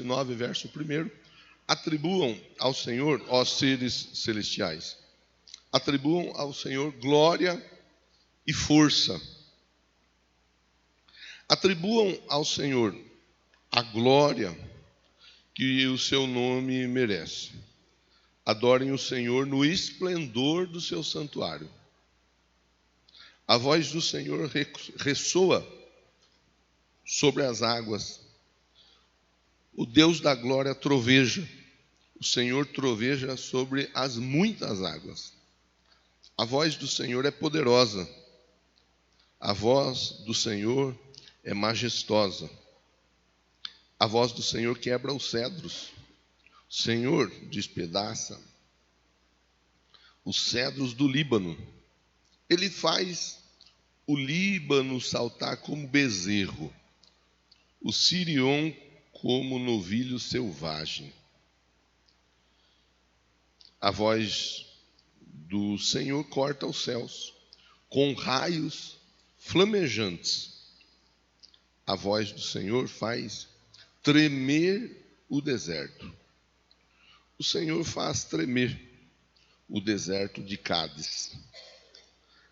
9, verso 1, atribuam ao Senhor, ó seres celestiais, atribuam ao Senhor glória e força. Atribuam ao Senhor a glória que o seu nome merece. Adorem o Senhor no esplendor do seu santuário. A voz do Senhor ressoa sobre as águas. O Deus da glória troveja. O Senhor troveja sobre as muitas águas. A voz do Senhor é poderosa. A voz do Senhor é majestosa. A voz do Senhor quebra os cedros. O Senhor despedaça os cedros do Líbano. Ele faz o Líbano saltar como bezerro, o Sirion como novilho selvagem. A voz do Senhor corta os céus com raios flamejantes. A voz do Senhor faz tremer o deserto. O Senhor faz tremer o deserto de Cádiz.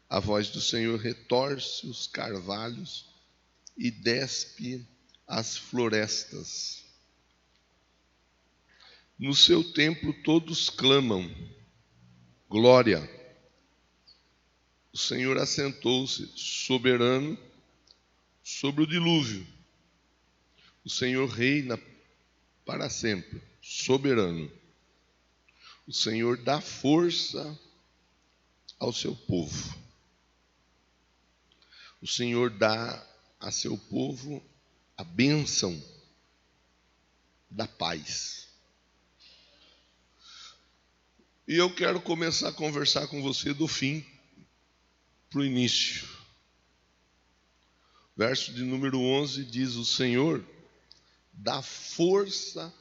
A voz do Senhor retorce os carvalhos e despe as florestas. No seu templo todos clamam: glória. O Senhor assentou-se soberano sobre o dilúvio. O Senhor reina para sempre, soberano. O Senhor dá força ao seu povo. O Senhor dá a seu povo a bênção da paz. E eu quero começar a conversar com você do fim para o início. Verso de número 11 diz: o Senhor dá força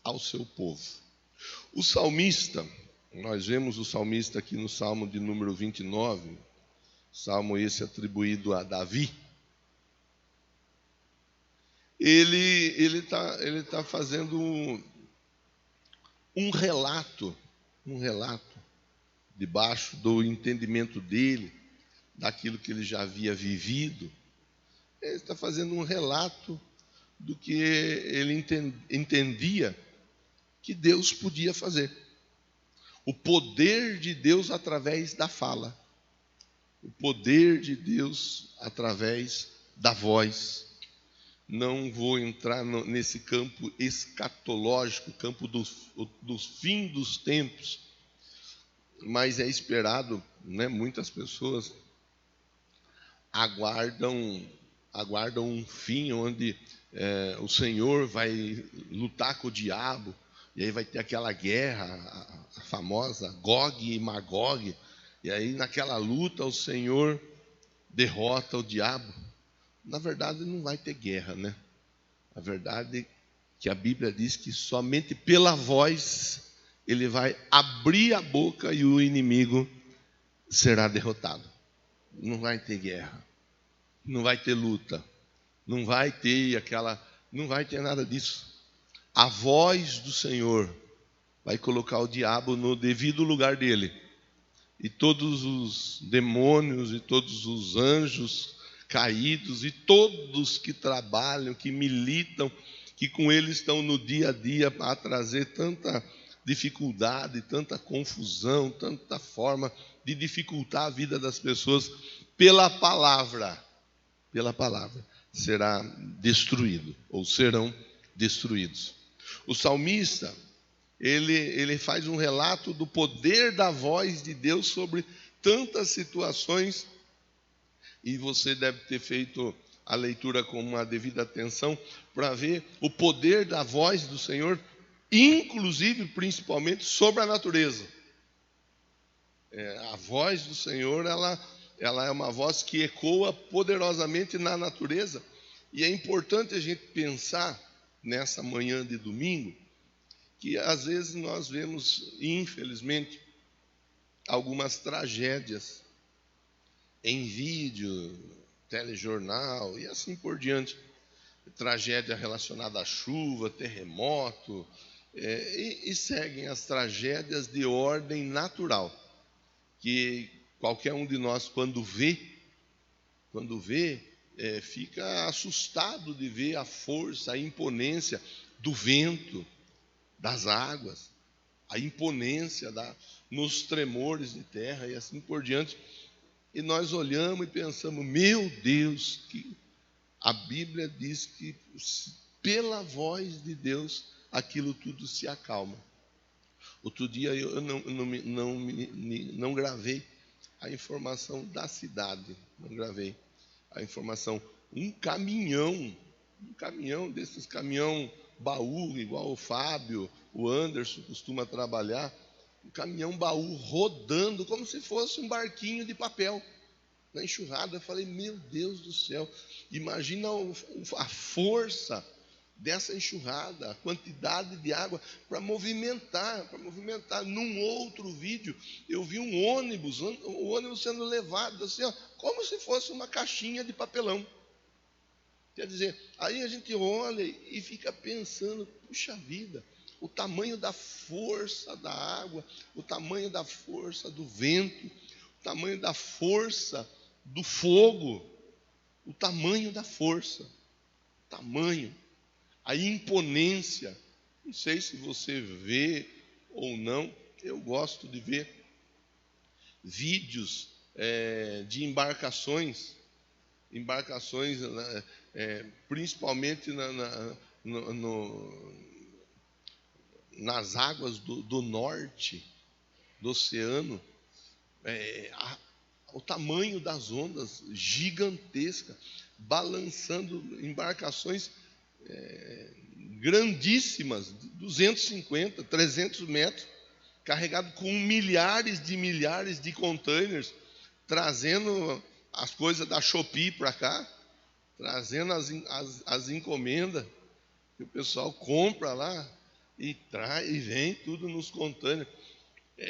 ao seu povo. O salmista, nós vemos o salmista aqui no Salmo de número 29, salmo esse atribuído a Davi. Ele tá fazendo um relato debaixo do entendimento dele, daquilo que ele já havia vivido. Ele está fazendo um relato do que ele entendia que Deus podia fazer. O poder de Deus através da fala. O poder de Deus através da voz. Não vou entrar nesse campo escatológico, campo do fim dos tempos, mas é esperado, né? Muitas pessoas aguardam um fim onde o Senhor vai lutar com o diabo, e aí vai ter aquela guerra, a famosa Gog e Magog, e aí naquela luta o Senhor derrota o diabo. Na verdade não vai ter guerra, né? A verdade é que a Bíblia diz que somente pela voz ele vai abrir a boca e o inimigo será derrotado. Não vai ter guerra, não vai ter luta, não vai ter nada disso. A voz do Senhor vai colocar o diabo no devido lugar dele. E todos os demônios e todos os anjos caídos e todos que trabalham, que militam, que com ele estão no dia a dia a trazer tanta dificuldade, tanta confusão, tanta forma de dificultar a vida das pessoas, pela palavra será destruído, ou serão destruídos. O salmista, ele faz um relato do poder da voz de Deus sobre tantas situações, e você deve ter feito a leitura com uma devida atenção para ver o poder da voz do Senhor, inclusive, principalmente, sobre a natureza. A voz do Senhor, ela é uma voz que ecoa poderosamente na natureza, e é importante a gente pensar nessa manhã de domingo, que às vezes nós vemos, infelizmente, algumas tragédias em vídeo, telejornal e assim por diante. tragédia relacionada à chuva, terremoto, e seguem as tragédias de ordem natural, que qualquer um de nós, quando vê, fica assustado de ver a força, a imponência do vento, das águas, a imponência nos tremores de terra e assim por diante. E nós olhamos e pensamos, meu Deus, que a Bíblia diz que pela voz de Deus aquilo tudo se acalma. Outro dia eu não gravei a informação da cidade, não gravei a informação. Um caminhão desses caminhão baú, igual o Fábio, o Anderson costuma trabalhar, um caminhão baú rodando como se fosse um barquinho de papel na enxurrada. Eu falei, meu Deus do céu, imagina a força dessa enxurrada, a quantidade de água para movimentar. Num outro vídeo, eu vi o ônibus sendo levado assim, como se fosse uma caixinha de papelão. Quer dizer, aí a gente olha e fica pensando, puxa vida, o tamanho da força da água, o tamanho da força do vento, o tamanho da força do fogo, o tamanho da força, a imponência. Não sei se você vê ou não, eu gosto de ver vídeos de embarcações, principalmente nas águas do norte do oceano, o tamanho das ondas gigantescas, balançando embarcações grandíssimas, 250, 300 metros, carregado com milhares de containers, trazendo as coisas da Shopee para cá, trazendo as encomendas que o pessoal compra lá e traz e vem tudo nos containers.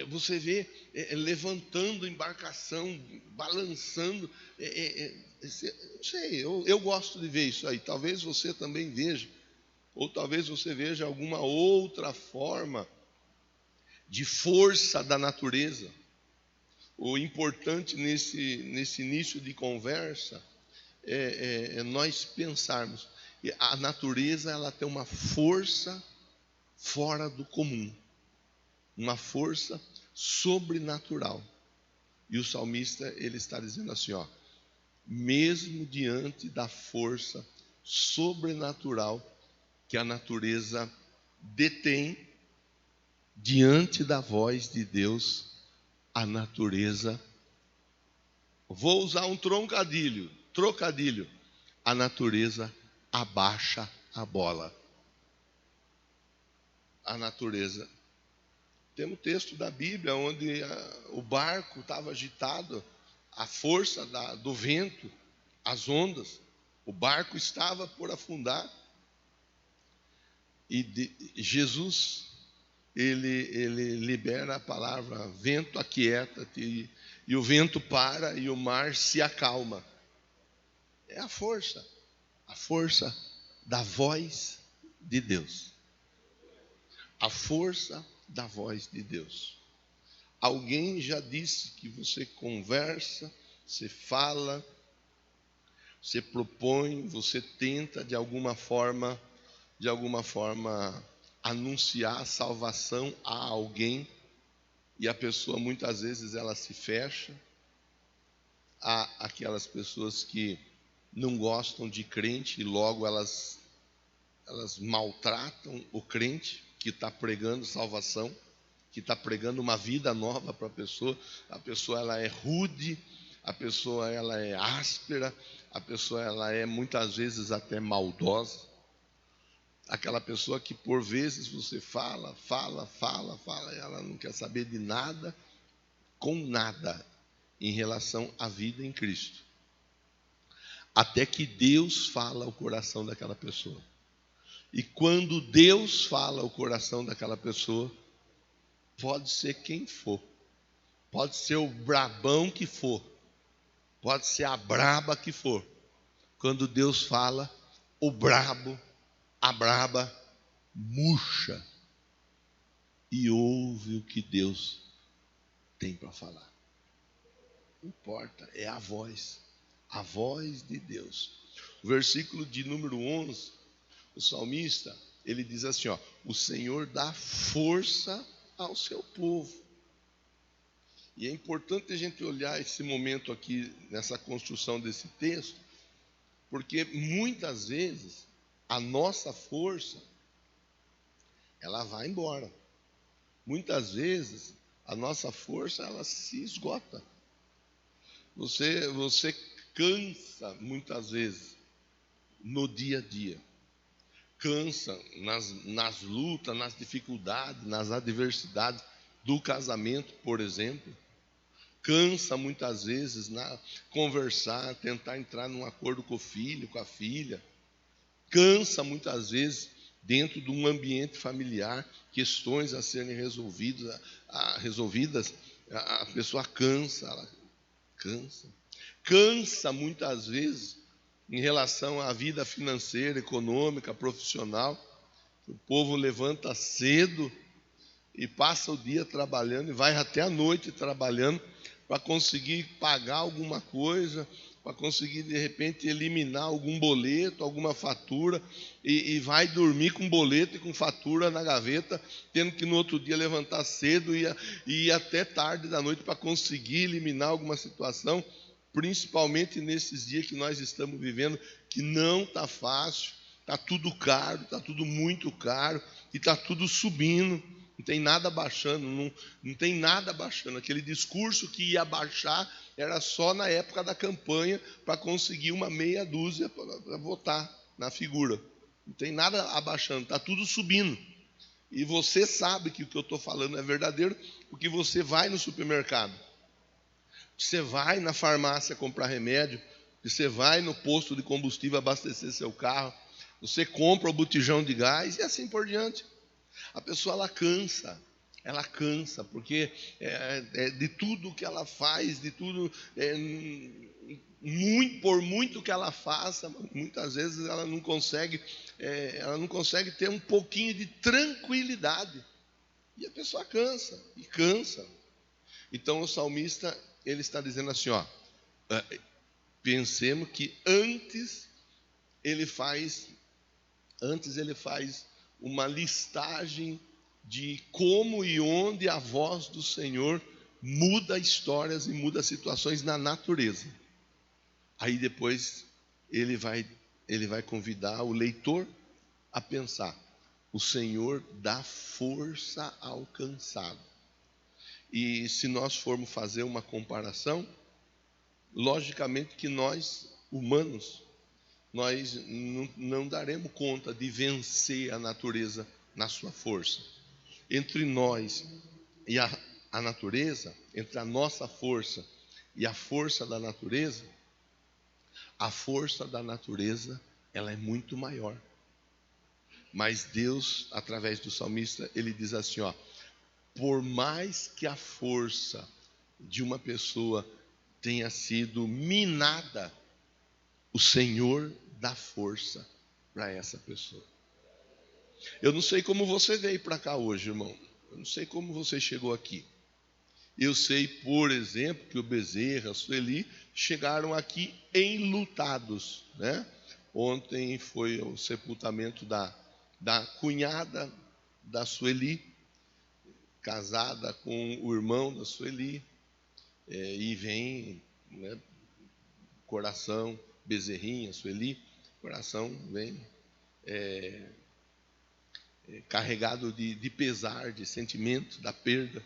Você vê levantando embarcação, balançando. Não sei, eu gosto de ver isso aí. Talvez você também veja, ou talvez você veja alguma outra forma de força da natureza. O importante nesse início de conversa é nós pensarmos que a natureza ela tem uma força fora do comum, uma força sobrenatural. E o salmista ele está dizendo assim, mesmo diante da força sobrenatural que a natureza detém, diante da voz de Deus, a natureza, vou usar um trocadilho, a natureza abaixa a bola. A natureza. Tem um texto da Bíblia onde o barco estava agitado, a força do vento, as ondas, o barco estava por afundar. E Jesus, ele libera a palavra, vento aquieta-te, e o vento para e o mar se acalma. É a força da voz de Deus. A força da voz de Deus. Alguém já disse que você conversa, você fala, você propõe, você tenta de alguma forma anunciar a salvação a alguém, e a pessoa muitas vezes ela se fecha. Há aquelas pessoas que não gostam de crente e logo elas maltratam o crente que está pregando salvação, que está pregando uma vida nova para a pessoa. A pessoa ela é rude, a pessoa ela é áspera, a pessoa ela é muitas vezes até maldosa. Aquela pessoa que por vezes você fala, e ela não quer saber de nada, com nada, em relação à vida em Cristo. Até que Deus fala ao coração daquela pessoa. E quando Deus fala ao coração daquela pessoa, pode ser quem for, pode ser o brabão que for, pode ser a braba que for, quando Deus fala, o brabo, a braba, murcha e ouve o que Deus tem para falar. Não importa, é a voz de Deus. O versículo de número 11, o salmista, ele diz assim, ó: o Senhor dá força ao seu povo. E é importante a gente olhar esse momento aqui, nessa construção desse texto, porque muitas vezes a nossa força, ela vai embora. Muitas vezes a nossa força, ela se esgota. Você cansa muitas vezes no dia a dia. Cansa nas lutas, nas dificuldades, nas adversidades do casamento, por exemplo. Cansa muitas vezes na conversar, tentar entrar num acordo com o filho, com a filha. Cansa muitas vezes dentro de um ambiente familiar, questões a serem resolvidas, a pessoa cansa, ela cansa. Cansa muitas vezes em relação à vida financeira, econômica, profissional. O povo levanta cedo e passa o dia trabalhando e vai até a noite trabalhando para conseguir pagar alguma coisa, para conseguir de repente eliminar algum boleto, alguma fatura, e vai dormir com boleto e com fatura na gaveta, tendo que no outro dia levantar cedo e ir até tarde da noite para conseguir eliminar alguma situação, principalmente nesses dias que nós estamos vivendo, que não está fácil, está tudo caro, está tudo muito caro, e está tudo subindo. Não tem nada baixando, não tem nada baixando. Aquele discurso que ia baixar era só na época da campanha para conseguir uma meia dúzia para votar na figura. Não tem nada abaixando, está tudo subindo. E você sabe que o que eu estou falando é verdadeiro, porque você vai no supermercado, você vai na farmácia comprar remédio, você vai no posto de combustível abastecer seu carro, você compra o botijão de gás e assim por diante. A pessoa ela cansa, porque de tudo que ela faz, de tudo, por muito que ela faça, muitas vezes ela não consegue ter um pouquinho de tranquilidade. E a pessoa cansa, e cansa. Então o salmista, ele está dizendo assim, ó, pensemos que antes ele faz uma listagem de como e onde a voz do Senhor muda histórias e muda situações na natureza. Aí depois ele vai convidar o leitor a pensar: o Senhor dá força ao cansado. E se nós formos fazer uma comparação, logicamente que nós, humanos, nós não daremos conta de vencer a natureza na sua força. Entre nós e a natureza, entre a nossa força e a força da natureza, a força da natureza, ela é muito maior. Mas Deus, através do salmista, ele diz assim, ó: por mais que a força de uma pessoa tenha sido minada, o Senhor dá força para essa pessoa. Eu não sei como você veio para cá hoje, irmão. Eu não sei como você chegou aqui. Eu sei, por exemplo, que o Bezerra, a Sueli chegaram aqui enlutados, né? Ontem foi o sepultamento da cunhada da Sueli, casada com o irmão da Sueli, e vem, né, coração, Bezerrinha, Sueli, coração vem carregado de pesar, de sentimento, da perda.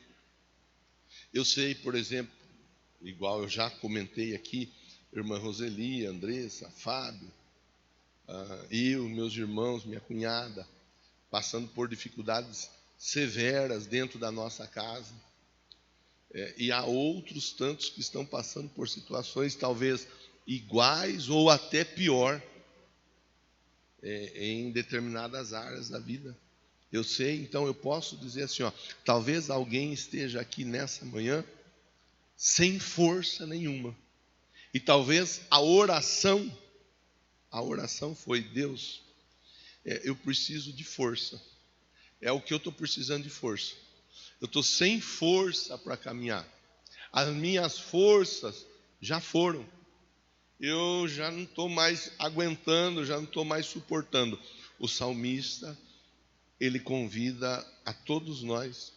Eu sei, por exemplo, igual eu já comentei aqui, irmã Roseli, Andressa, Fábio, eu, meus irmãos, minha cunhada, passando por dificuldades severas dentro da nossa casa. E há outros tantos que estão passando por situações talvez iguais ou até pior em determinadas áreas da vida. Eu sei, então eu posso dizer assim, ó, talvez alguém esteja aqui nessa manhã sem força nenhuma. E talvez a oração A oração foi: Deus, eu preciso de força. É o que eu estou precisando de força. Eu estou sem força para caminhar. As minhas forças já foram. Eu já não estou mais aguentando, já não estou mais suportando. O salmista, ele convida a todos nós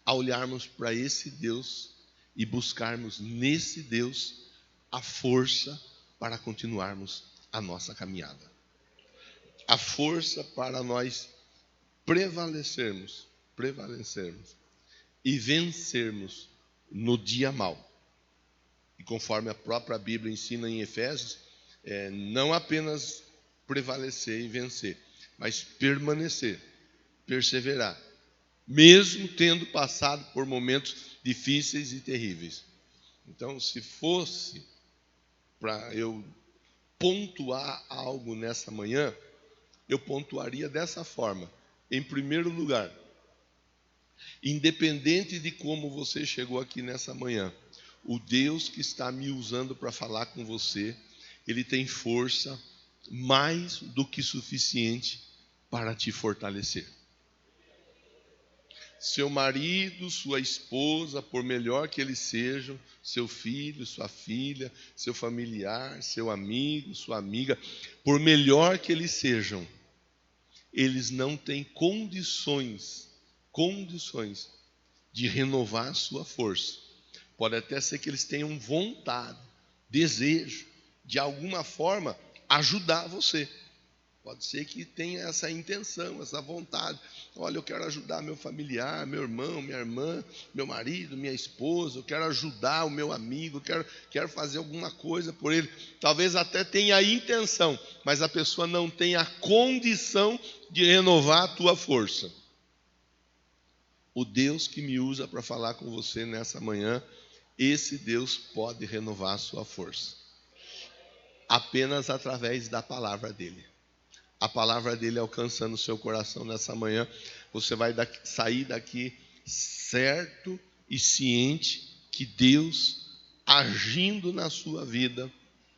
a olharmos para esse Deus e buscarmos nesse Deus a força para continuarmos a nossa caminhada. A força para nós prevalecermos e vencermos no dia mau. E conforme a própria Bíblia ensina em Efésios, não apenas prevalecer e vencer, mas permanecer, perseverar, mesmo tendo passado por momentos difíceis e terríveis. Então, se fosse para eu pontuar algo nessa manhã, eu pontuaria dessa forma. Em primeiro lugar, independente de como você chegou aqui nessa manhã, o Deus que está me usando para falar com você, Ele tem força mais do que suficiente para te fortalecer. Seu marido, sua esposa, por melhor que eles sejam, seu filho, sua filha, seu familiar, seu amigo, sua amiga, por melhor que eles sejam, eles não têm condições de renovar a sua força. Pode até ser que eles tenham vontade, desejo, de alguma forma, ajudar você. Pode ser que tenha essa intenção, essa vontade. Olha, eu quero ajudar meu familiar, meu irmão, minha irmã, meu marido, minha esposa. Eu quero ajudar o meu amigo, quero fazer alguma coisa por ele. Talvez até tenha a intenção, mas a pessoa não tem a condição de renovar a tua força. O Deus que me usa para falar com você nessa manhã, esse Deus pode renovar a sua força. Apenas através da palavra dele. A palavra dele alcançando o seu coração nessa manhã, você vai sair daqui certo e ciente que Deus, agindo na sua vida,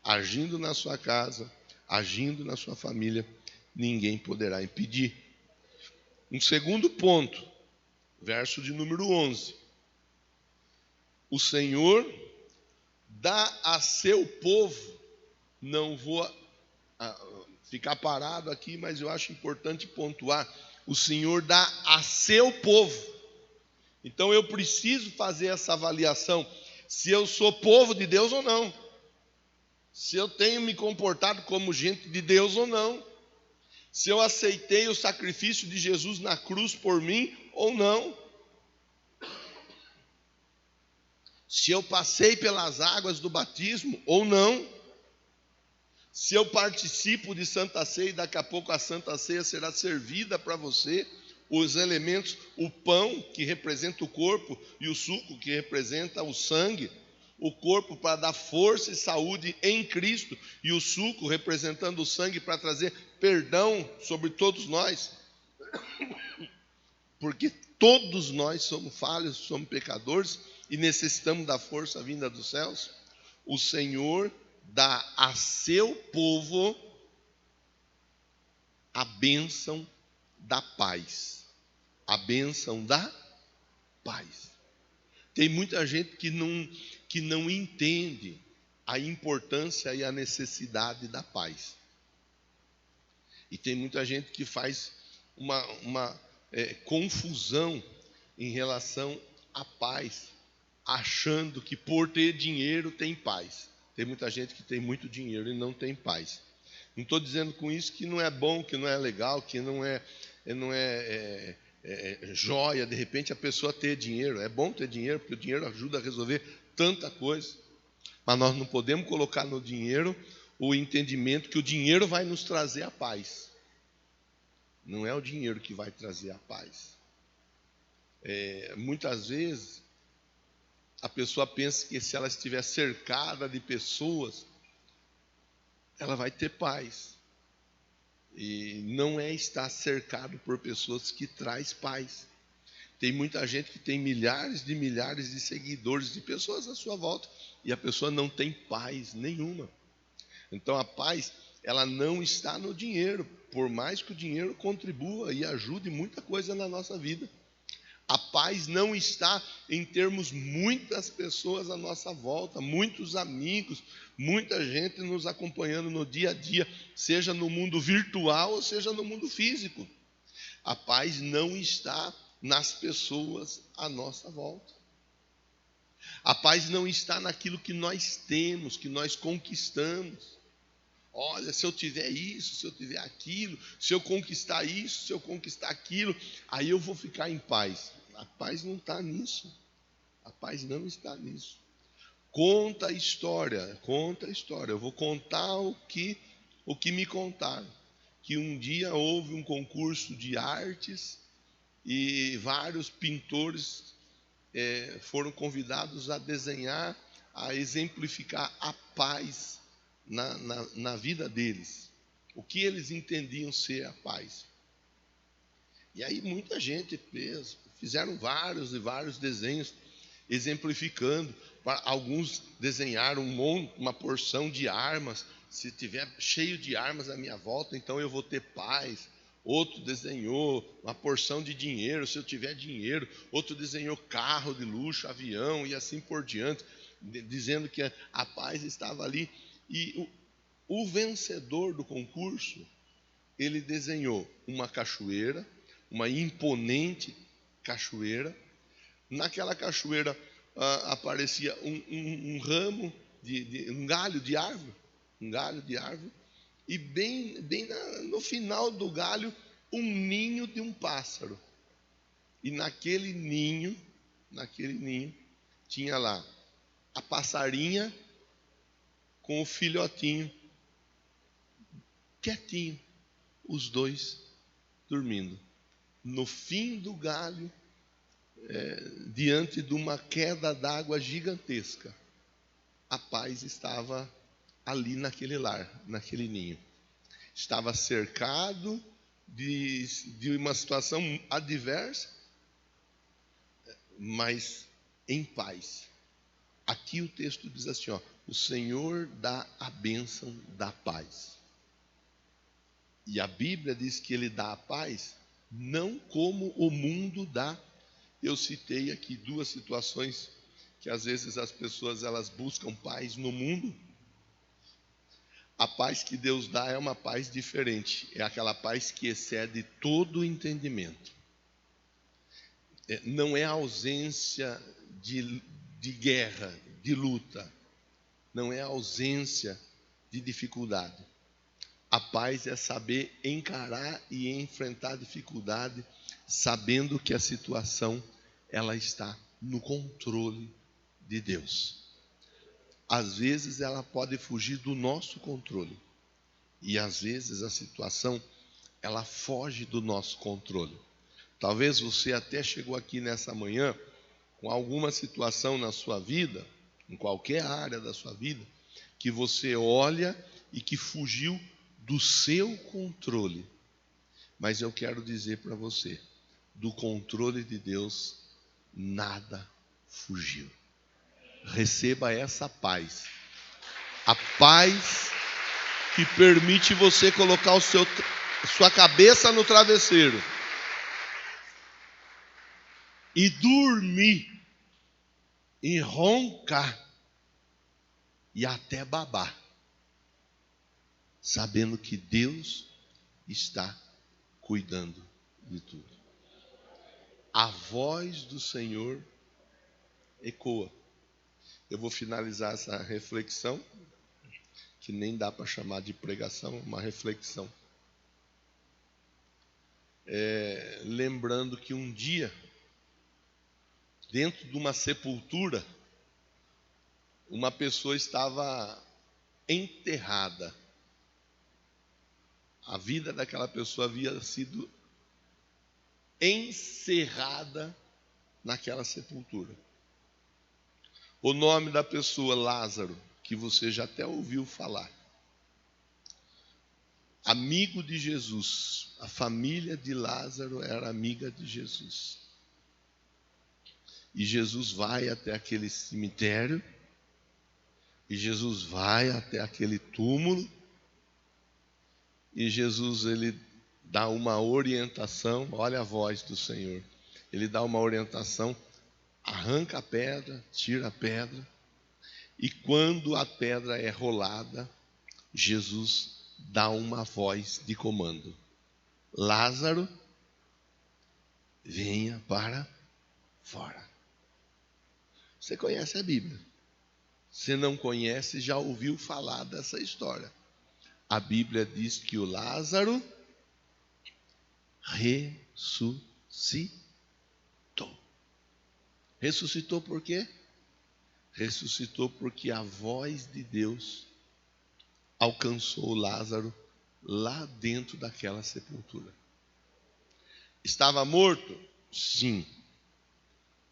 agindo na sua casa, agindo na sua família, ninguém poderá impedir. Um segundo ponto, verso de número 11. O Senhor dá a seu povo, não vou ficar parado aqui, mas eu acho importante pontuar, o Senhor dá a seu povo. Então eu preciso fazer essa avaliação, se eu sou povo de Deus ou não, se eu tenho me comportado como gente de Deus ou não, se eu aceitei o sacrifício de Jesus na cruz por mim ou não, se eu passei pelas águas do batismo ou não, se eu participo de Santa Ceia, e daqui a pouco a Santa Ceia será servida para você, os elementos, o pão que representa o corpo e o suco que representa o sangue, o corpo para dar força e saúde em Cristo e o suco representando o sangue para trazer perdão sobre todos nós, porque todos nós somos falhos, somos pecadores e necessitamos da força vinda dos céus. O Senhor dá a seu povo a bênção da paz. A bênção da paz. Tem muita gente que não entende a importância e a necessidade da paz. E tem muita gente que faz uma confusão em relação à paz, achando que por ter dinheiro tem paz. Tem muita gente que tem muito dinheiro e não tem paz. Não estou dizendo com isso que não é bom, que não é legal, que não é joia, de repente, a pessoa ter dinheiro. É bom ter dinheiro, porque o dinheiro ajuda a resolver tanta coisa. Mas nós não podemos colocar no dinheiro o entendimento que o dinheiro vai nos trazer a paz. Não é o dinheiro que vai trazer a paz. Muitas vezes, a pessoa pensa que se ela estiver cercada de pessoas, ela vai ter paz. E não é estar cercado por pessoas que traz paz. Tem muita gente que tem milhares de seguidores, de pessoas à sua volta, e a pessoa não tem paz nenhuma. Então a paz, ela não está no dinheiro, por mais que o dinheiro contribua e ajude muita coisa na nossa vida. A paz não está em termos muitas pessoas à nossa volta, muitos amigos, muita gente nos acompanhando no dia a dia, seja no mundo virtual ou seja no mundo físico. A paz não está nas pessoas à nossa volta. A paz não está naquilo que nós temos, que nós conquistamos. Olha, se eu tiver isso, se eu tiver aquilo, se eu conquistar isso, se eu conquistar aquilo, aí eu vou ficar em paz. A paz não está nisso. A paz não está nisso. Conta a história, conta a história. Eu vou contar o que me contaram. Que um dia houve um concurso de artes e vários pintores foram convidados a desenhar, a exemplificar a paz na vida deles. O que eles entendiam ser a paz. E aí muita gente fizeram vários e vários desenhos exemplificando. Alguns desenharam uma porção de armas. Se tiver cheio de armas à minha volta, então eu vou ter paz. Outro desenhou uma porção de dinheiro, se eu tiver dinheiro. Outro desenhou carro de luxo, avião e assim por diante, dizendo que a paz estava ali. E o vencedor do concurso, ele desenhou uma cachoeira, uma imponente cachoeira. Naquela cachoeira aparecia um ramo, um galho de árvore, e bem no final do galho, um ninho de um pássaro. E naquele ninho, tinha lá a passarinha com o filhotinho, quietinho, os dois dormindo. No fim do galho, diante de uma queda d'água gigantesca, a paz estava ali naquele lar, naquele ninho. Estava cercado de uma situação adversa, mas em paz. Aqui o texto diz assim, o Senhor dá a bênção da paz. E a Bíblia diz que Ele dá a paz não como o mundo dá. Eu citei aqui duas situações que às vezes as pessoas elas buscam paz no mundo. A paz que Deus dá é uma paz diferente. É aquela paz que excede todo o entendimento. Não é a ausência de guerra, de luta. Não é a ausência de dificuldade. A paz é saber encarar e enfrentar a dificuldade, sabendo que a situação ela está no controle de Deus. Às vezes ela pode fugir do nosso controle. E às vezes a situação ela foge do nosso controle. Talvez você até chegou aqui nessa manhã com alguma situação na sua vida, em qualquer área da sua vida, que você olha e que fugiu do seu controle. Mas eu quero dizer para você, do controle de Deus, nada fugiu. Receba essa paz. A paz que permite você colocar sua cabeça no travesseiro e dormir, e roncar, e até babar, sabendo que Deus está cuidando de tudo. A voz do Senhor ecoa. Eu vou finalizar essa reflexão, que nem dá para chamar de pregação, uma reflexão. Lembrando que um dia, dentro de uma sepultura, uma pessoa estava enterrada. A vida daquela pessoa havia sido encerrada naquela sepultura. O nome da pessoa, Lázaro, que você já até ouviu falar. Amigo de Jesus. A família de Lázaro era amiga de Jesus. E Jesus vai até aquele cemitério. E Jesus vai até aquele túmulo. E Jesus, ele dá uma orientação, olha a voz do Senhor. Ele dá uma orientação, arranca a pedra, tira a pedra. E quando a pedra é rolada, Jesus dá uma voz de comando: Lázaro, venha para fora. Você conhece a Bíblia. Se não conhece, já ouviu falar dessa história. A Bíblia diz que o Lázaro ressuscitou. Ressuscitou por quê? Ressuscitou porque a voz de Deus alcançou Lázaro lá dentro daquela sepultura. Estava morto? Sim.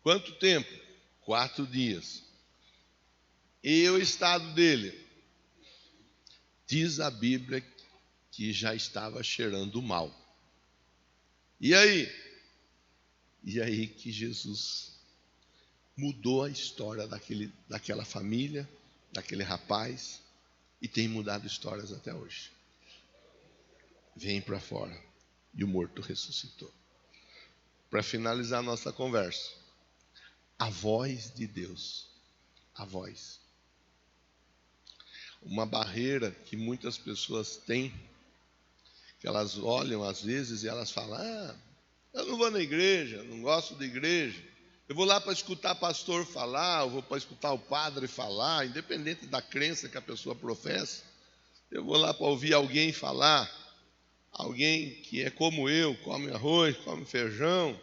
Quanto tempo? 4 dias. E o estado dele? Diz a Bíblia que já estava cheirando mal. E aí? E aí que Jesus mudou a história daquela família, daquele rapaz, e tem mudado histórias até hoje. Vem para fora. E o morto ressuscitou. Para finalizar a nossa conversa, a voz de Deus. A voz. Uma barreira que muitas pessoas têm, que elas olham às vezes e elas falam: eu não vou na igreja, não gosto de igreja. Eu vou lá para escutar pastor falar, eu vou para escutar o padre falar, independente da crença que a pessoa professa. Eu vou lá para ouvir alguém falar, alguém que é como eu, come arroz, come feijão,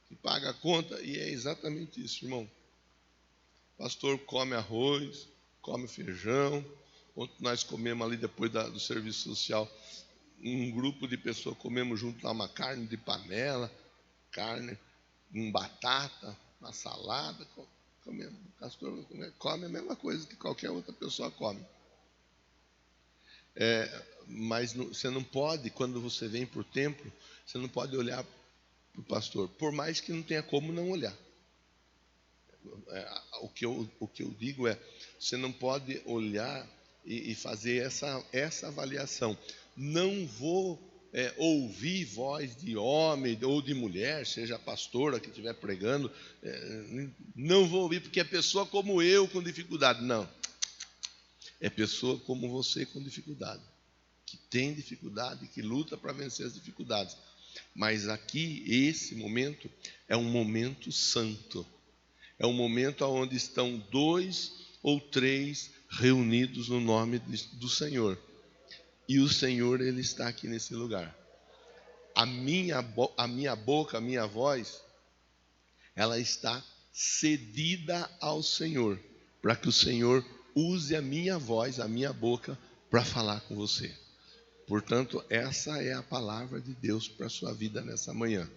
que paga a conta. E é exatamente isso, irmão. O pastor come arroz, come feijão. Ontem nós comemos ali depois do serviço social, um grupo de pessoas comemos junto lá uma carne de panela, carne com batata, uma salada. Comemos. O pastor come a mesma coisa que qualquer outra pessoa come. Mas você não pode, quando você vem para o templo, você não pode olhar para o pastor, por mais que não tenha como não olhar. O que eu digo é, você não pode olhar e fazer essa avaliação. Não vou ouvir voz de homem ou de mulher, seja a pastora que estiver pregando, não vou ouvir porque é pessoa como eu com dificuldade. Não, é pessoa como você com dificuldade, que tem dificuldade, que luta para vencer as dificuldades. Mas aqui, esse momento é um momento santo. É um momento onde estão 2 ou 3 reunidos no nome do Senhor. E o Senhor, Ele está aqui nesse lugar. A minha boca, a minha voz, ela está cedida ao Senhor, para que o Senhor use a minha voz, a minha boca, para falar com você. Portanto, essa é a palavra de Deus para a sua vida nessa manhã.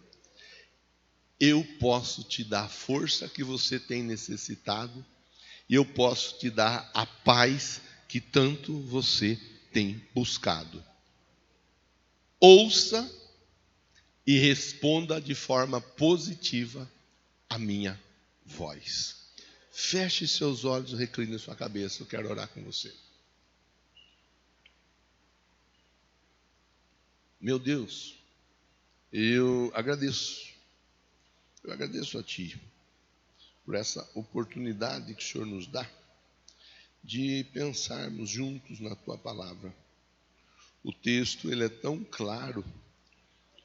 Eu posso te dar a força que você tem necessitado, e eu posso te dar a paz que tanto você tem buscado. Ouça e responda de forma positiva a minha voz. Feche seus olhos e recline sua cabeça, eu quero orar com você. Meu Deus, eu agradeço a Ti por essa oportunidade que o Senhor nos dá de pensarmos juntos na Tua palavra. O texto, ele é tão claro,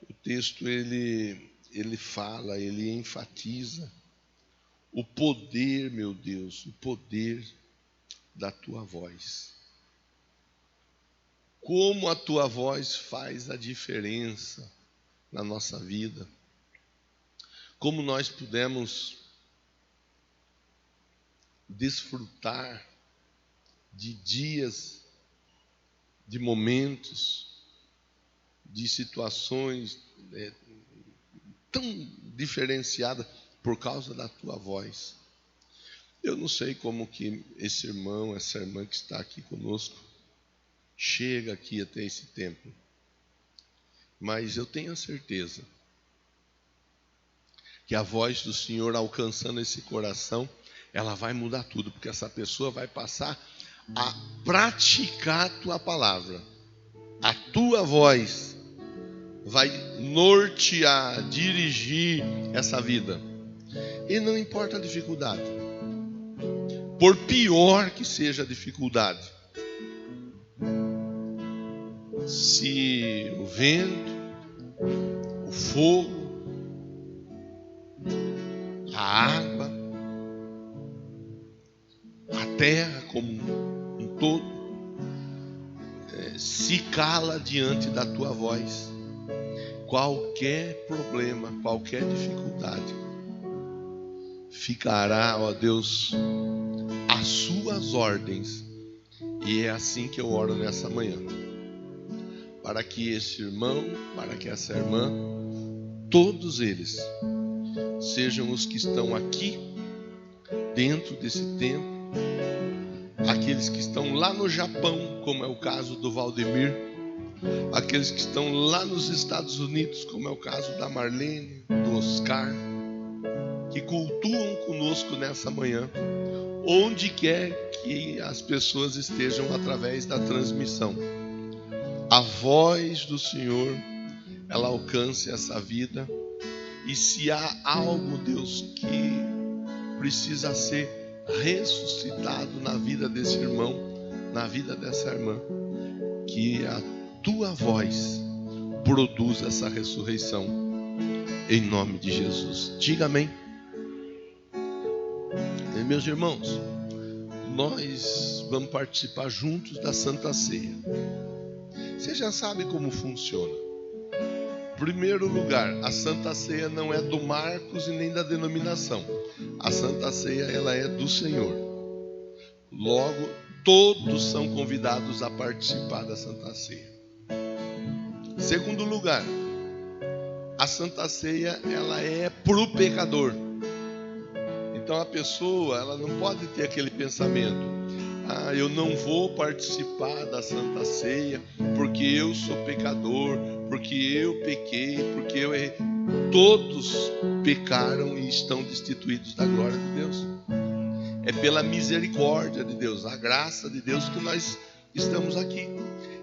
o texto, ele fala, ele enfatiza o poder, meu Deus, o poder da Tua voz. Como a Tua voz faz a diferença na nossa vida. Como nós pudemos desfrutar de dias, de momentos, de situações tão diferenciadas por causa da Tua voz. Eu não sei como que esse irmão, essa irmã que está aqui conosco, chega aqui até esse templo. Mas eu tenho a certeza que a voz do Senhor alcançando esse coração, ela vai mudar tudo, porque essa pessoa vai passar a praticar a Tua palavra. A tua voz vai nortear, dirigir essa vida. E não importa a dificuldade. Por pior que seja a dificuldade, se o vento, o fogo, a água, a terra como um todo, se cala diante da tua voz, qualquer problema, qualquer dificuldade, ficará, ó Deus, às suas ordens. E é assim que eu oro nessa manhã, para que esse irmão, para que essa irmã, todos eles sejam os que estão aqui dentro desse templo, aqueles que estão lá no Japão, como é o caso do Valdemir, aqueles que estão lá nos Estados Unidos, como é o caso da Marlene, do Oscar, que cultuam conosco nessa manhã, onde quer que as pessoas estejam através da transmissão. A voz do Senhor, ela alcance essa vida. E se há algo, Deus, que precisa ser ressuscitado na vida desse irmão, na vida dessa irmã, que a tua voz produza essa ressurreição, em nome de Jesus. Diga amém. E, meus irmãos, nós vamos participar juntos da Santa Ceia. Você já sabe como funciona. Primeiro lugar, a Santa Ceia não é do Marcos e nem da denominação. A Santa Ceia, ela é do Senhor. Logo, todos são convidados a participar da Santa Ceia. Segundo lugar, a Santa Ceia, ela é pro pecador. Então a pessoa, ela não pode ter aquele pensamento: eu não vou participar da Santa Ceia porque eu sou pecador, porque eu pequei, porque eu errei. Todos pecaram e estão destituídos da glória de Deus. É pela misericórdia de Deus, a graça de Deus, que nós estamos aqui.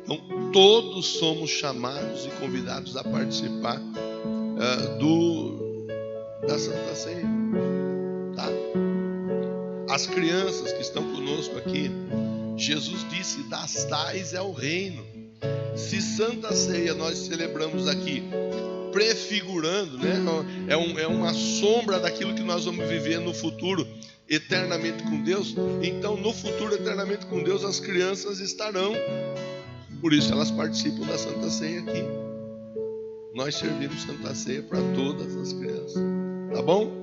Então todos somos chamados e convidados a participar da Santa Ceia. Tá? As crianças que estão conosco aqui, Jesus disse: das tais é o reino. Se Santa Ceia nós celebramos aqui, prefigurando, né? É uma sombra daquilo que nós vamos viver no futuro, eternamente com Deus. Então no futuro, eternamente com Deus, as crianças estarão. Por isso elas participam da Santa Ceia aqui. Nós servimos Santa Ceia para todas as crianças. Tá bom?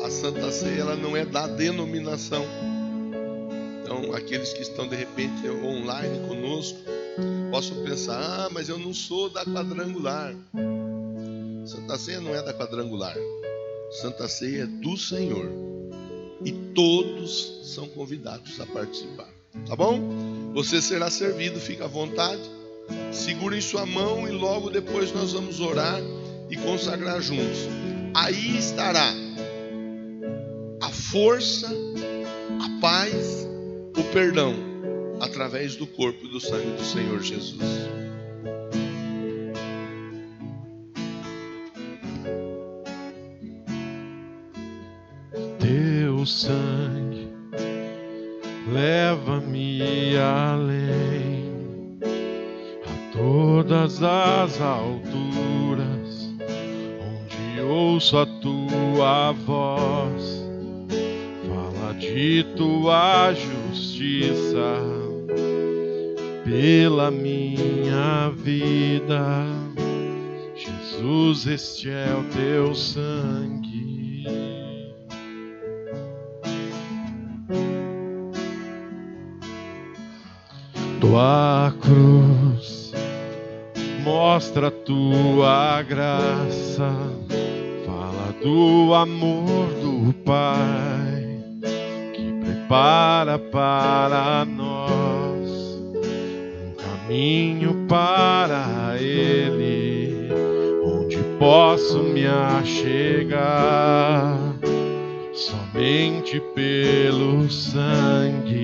A Santa Ceia, ela não é da denominação. Então, aqueles que estão de repente online conosco, possam pensar: mas eu não sou da quadrangular. Santa Ceia não é da quadrangular. Santa Ceia é do Senhor. E todos são convidados a participar. Tá bom? Você será servido, fica à vontade. Segurem sua mão e logo depois nós vamos orar e consagrar juntos. Aí estará a força, a paz, o perdão, através do corpo e do sangue do Senhor Jesus. Teu sangue leva-me além, a todas as alturas, onde ouço a tua voz. Fala de tua justiça pela minha vida. Jesus, este é o teu sangue. Tua cruz mostra a tua graça, fala do amor do Pai que prepara para nós um caminho para Ele, onde posso me achegar somente pelo sangue.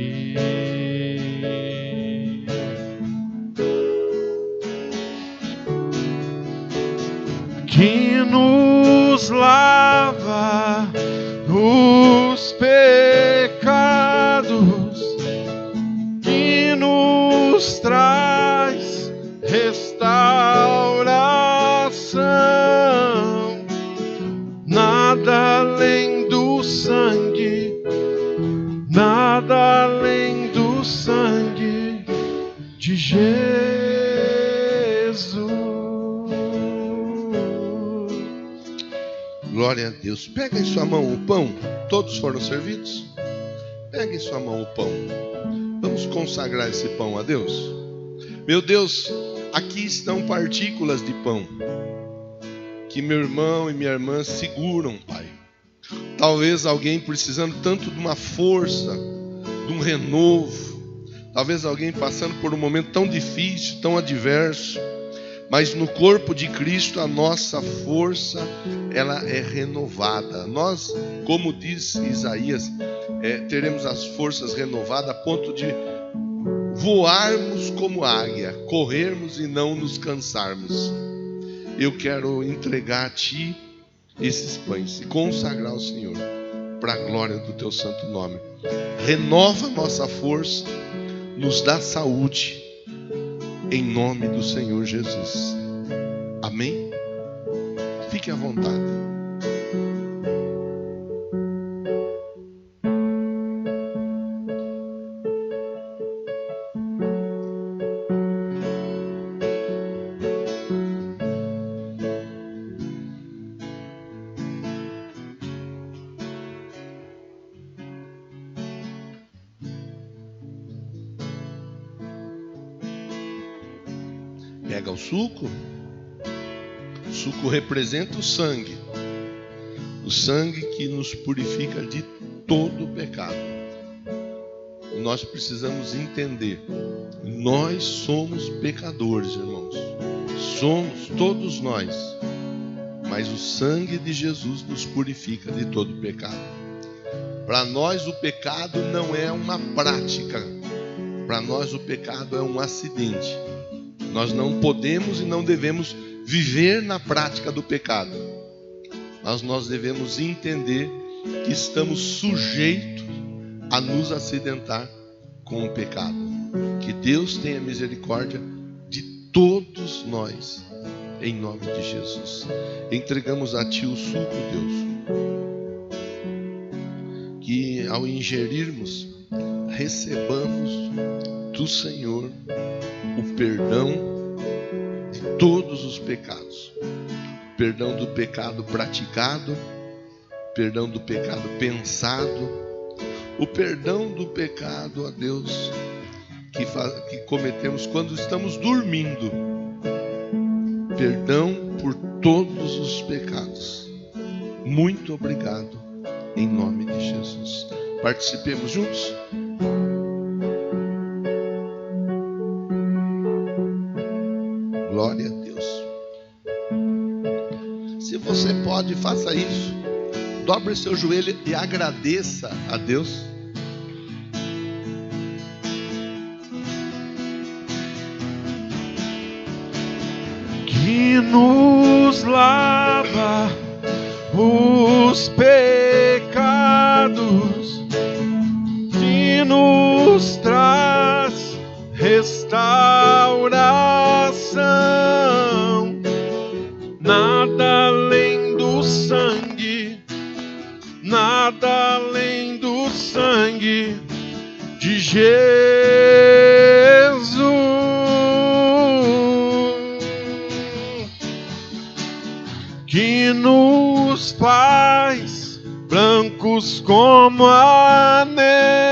nos lava os pecados, que nos traz restauração. Nada além do sangue, nada além do sangue de Jesus. Glória a Deus. Pega em sua mão o pão. Todos foram servidos? Pega em sua mão o pão. Vamos consagrar esse pão a Deus. Meu Deus, aqui estão partículas de pão que meu irmão e minha irmã seguram, Pai. Talvez alguém precisando tanto de uma força, de um renovo. Talvez alguém passando por um momento tão difícil, tão adverso. Mas no corpo de Cristo a nossa força, ela é renovada. Nós, como diz Isaías, teremos as forças renovadas a ponto de voarmos como águia, corrermos e não nos cansarmos. Eu quero entregar a Ti esses pães e consagrar ao Senhor para a glória do Teu santo nome. Renova nossa força, nos dá saúde, em nome do Senhor Jesus. Amém? Fique à vontade. Pega o suco. O suco representa o sangue que nos purifica de todo o pecado. Nós precisamos entender, nós somos pecadores, irmãos. Somos todos nós. Mas o sangue de Jesus nos purifica de todo o pecado. Para nós o pecado não é uma prática. Para nós o pecado é um acidente. Nós não podemos e não devemos viver na prática do pecado. Mas nós devemos entender que estamos sujeitos a nos acidentar com o pecado. Que Deus tenha misericórdia de todos nós, em nome de Jesus. Entregamos a Ti o suco, Deus. Que ao ingerirmos, recebamos do Senhor o perdão de todos os pecados. Perdão do pecado praticado, perdão do pecado pensado, o perdão do pecado, ó Deus, que cometemos quando estamos dormindo. Perdão por todos os pecados. Muito obrigado, em nome de Jesus. Participemos juntos? Glória a Deus. Se você pode, faça isso. Dobre seu joelho e agradeça a Deus. Que nos lava os pecados, que nos traz restauração. Nada além do sangue, nada além do sangue de Jesus, que nos faz brancos como a neve.